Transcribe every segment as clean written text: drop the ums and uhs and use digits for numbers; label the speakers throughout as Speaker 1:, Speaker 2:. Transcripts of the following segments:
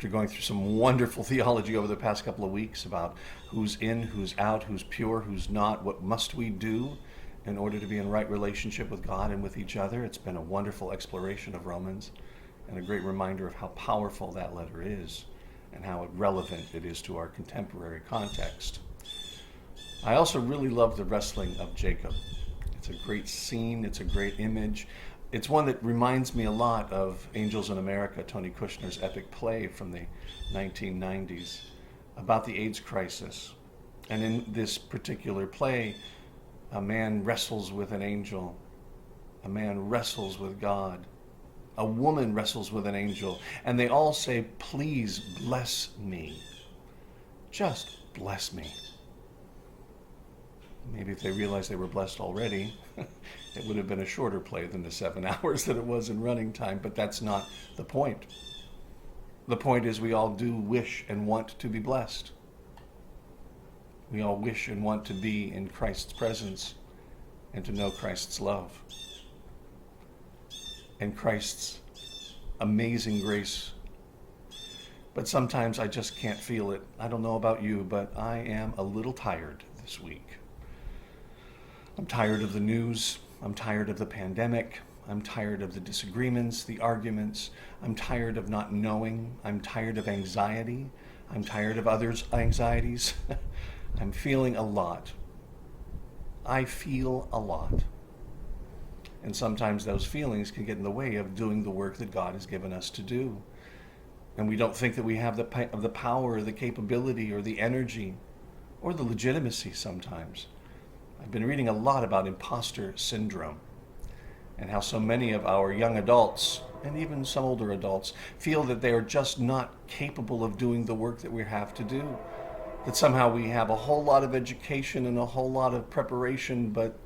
Speaker 1: after going through some wonderful theology over the past couple of weeks about who's in, who's out, who's pure, who's not, what must we do in order to be in right relationship with God and with each other. It's been a wonderful exploration of Romans and a great reminder of how powerful that letter is and how relevant it is to our contemporary context. I also really love the wrestling of Jacob. It's a great scene, it's a great image. It's one that reminds me a lot of Angels in America, Tony Kushner's epic play from the 1990s about the AIDS crisis. And in this particular play, a man wrestles with an angel, a man wrestles with God, a woman wrestles with an angel, and they all say, "Please bless me. Just bless me." Maybe if they realized they were blessed already, it would have been a shorter play than the 7 hours that it was in running time, but that's not the point. The point is we all do wish and want to be blessed. We all wish and want to be in Christ's presence and to know Christ's love and Christ's amazing grace. But sometimes I just can't feel it. I don't know about you, but I am a little tired this week. I'm tired of the news. I'm tired of the pandemic. I'm tired of the disagreements, the arguments. I'm tired of not knowing. I'm tired of anxiety. I'm tired of others' anxieties. I'm feeling a lot. I feel a lot. And sometimes those feelings can get in the way of doing the work that God has given us to do. And we don't think that we have the power or the capability or the energy or the legitimacy sometimes. I've been reading a lot about imposter syndrome and how so many of our young adults and even some older adults feel that they are just not capable of doing the work that we have to do. That somehow we have a whole lot of education and a whole lot of preparation, but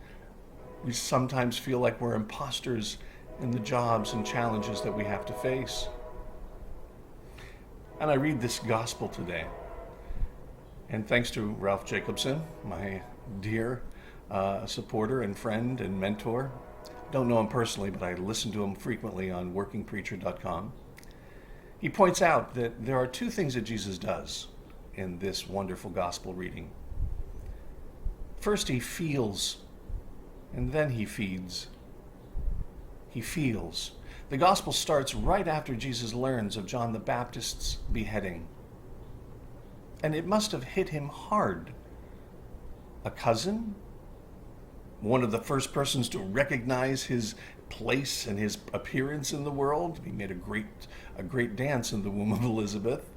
Speaker 1: we sometimes feel like we're imposters in the jobs and challenges that we have to face. And I read this gospel today. And thanks to Ralph Jacobson, my dear supporter and friend and mentor. Don't know him personally, but I listen to him frequently on workingpreacher.com. He points out that there are two things that Jesus does in this wonderful gospel reading. First, he feels, and then he feeds. He feels. The gospel starts right after Jesus learns of John the Baptist's beheading. And it must have hit him hard. A cousin? One of the first persons to recognize his place and his appearance in the world. He made a great dance in the womb of Elizabeth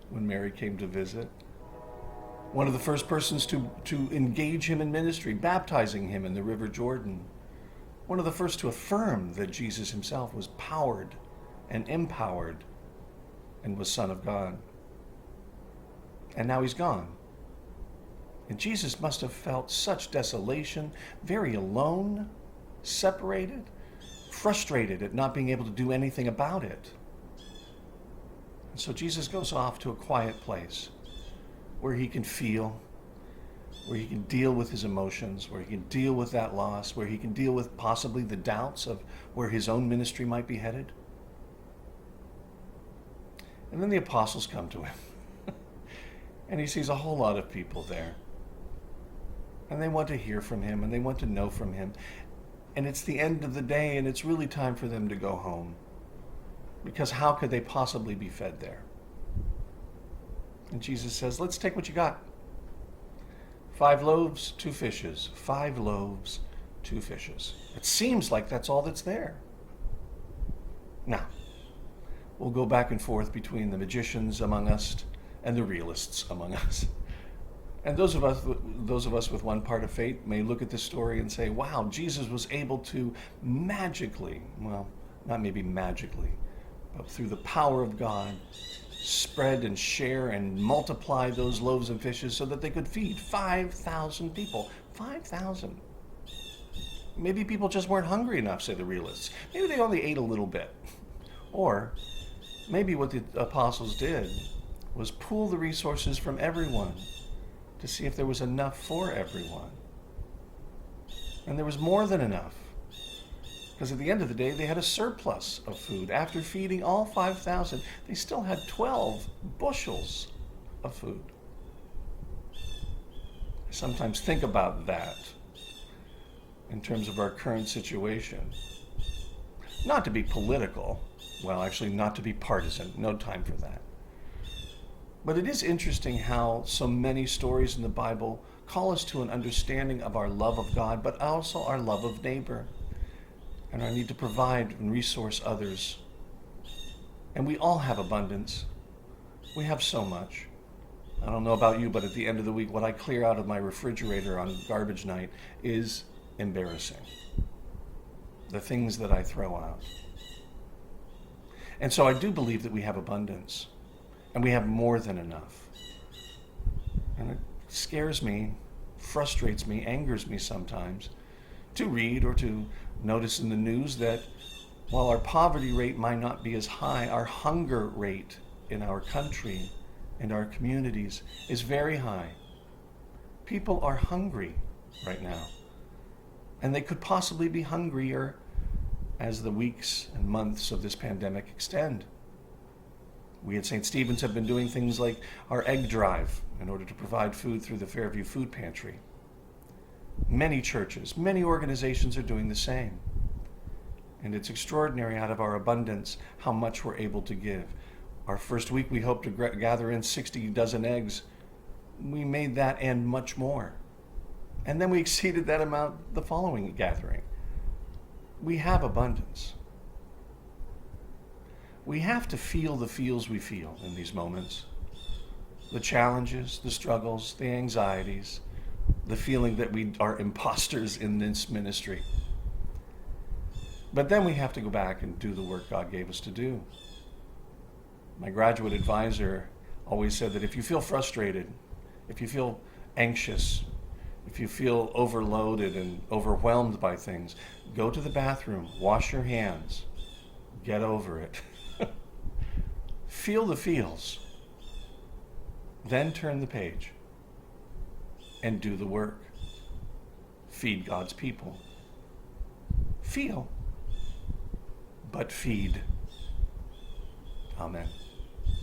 Speaker 1: when Mary came to visit. One of the first persons to engage him in ministry, baptizing him in the River Jordan. One of the first to affirm that Jesus himself was powered and empowered and was Son of God. And now he's gone. And Jesus must have felt such desolation, very alone, separated, frustrated at not being able to do anything about it. And so Jesus goes off to a quiet place where he can feel, where he can deal with his emotions, where he can deal with that loss, where he can deal with possibly the doubts of where his own ministry might be headed. And then the apostles come to him. And he sees a whole lot of people there. And they want to hear from him, and they want to know from him. And it's the end of the day, and it's really time for them to go home. Because how could they possibly be fed there? And Jesus says, let's take what you got. 5 loaves, 2 fishes. 5 loaves, 2 fishes. It seems like that's all that's there. Now, we'll go back and forth between the magicians among us and the realists among us. And those of us with one part of faith may look at this story and say, wow, Jesus was able to magically, well, not maybe magically, but through the power of God, spread and share and multiply those loaves and fishes so that they could feed 5,000 people. 5,000. Maybe people just weren't hungry enough, say the realists. Maybe they only ate a little bit. Or maybe what the apostles did was pool the resources from everyone to see if there was enough for everyone. And there was more than enough. Because at the end of the day, they had a surplus of food. After feeding all 5,000, they still had 12 bushels of food. I sometimes think about that in terms of our current situation. Not to be political, well, actually, not to be partisan, no time for that. But it is interesting how so many stories in the Bible call us to an understanding of our love of God, but also our love of neighbor and our need to provide and resource others. And we all have abundance. We have so much. I don't know about you, but at the end of the week, what I clear out of my refrigerator on garbage night is embarrassing. The things that I throw out. And so I do believe that we have abundance, and we have more than enough. And it scares me, frustrates me, angers me sometimes to read or to notice in the news that while our poverty rate might not be as high, our hunger rate in our country and our communities is very high. People are hungry right now, and they could possibly be hungrier as the weeks and months of this pandemic extend. We at St. Stephen's have been doing things like our egg drive in order to provide food through the Fairview Food Pantry. Many churches, many organizations are doing the same. And it's extraordinary out of our abundance how much we're able to give. Our first week we hoped to gather in 60 dozen eggs. We made that and much more. And then we exceeded that amount the following gathering. We have abundance. We have to feel the feels we feel in these moments. The challenges, the struggles, the anxieties, the feeling that we are imposters in this ministry. But then we have to go back and do the work God gave us to do. My graduate advisor always said that if you feel frustrated, if you feel anxious, if you feel overloaded and overwhelmed by things, go to the bathroom, wash your hands, get over it. Feel the feels. Then turn the page and do the work. Feed God's people. Feel, but feed. Amen.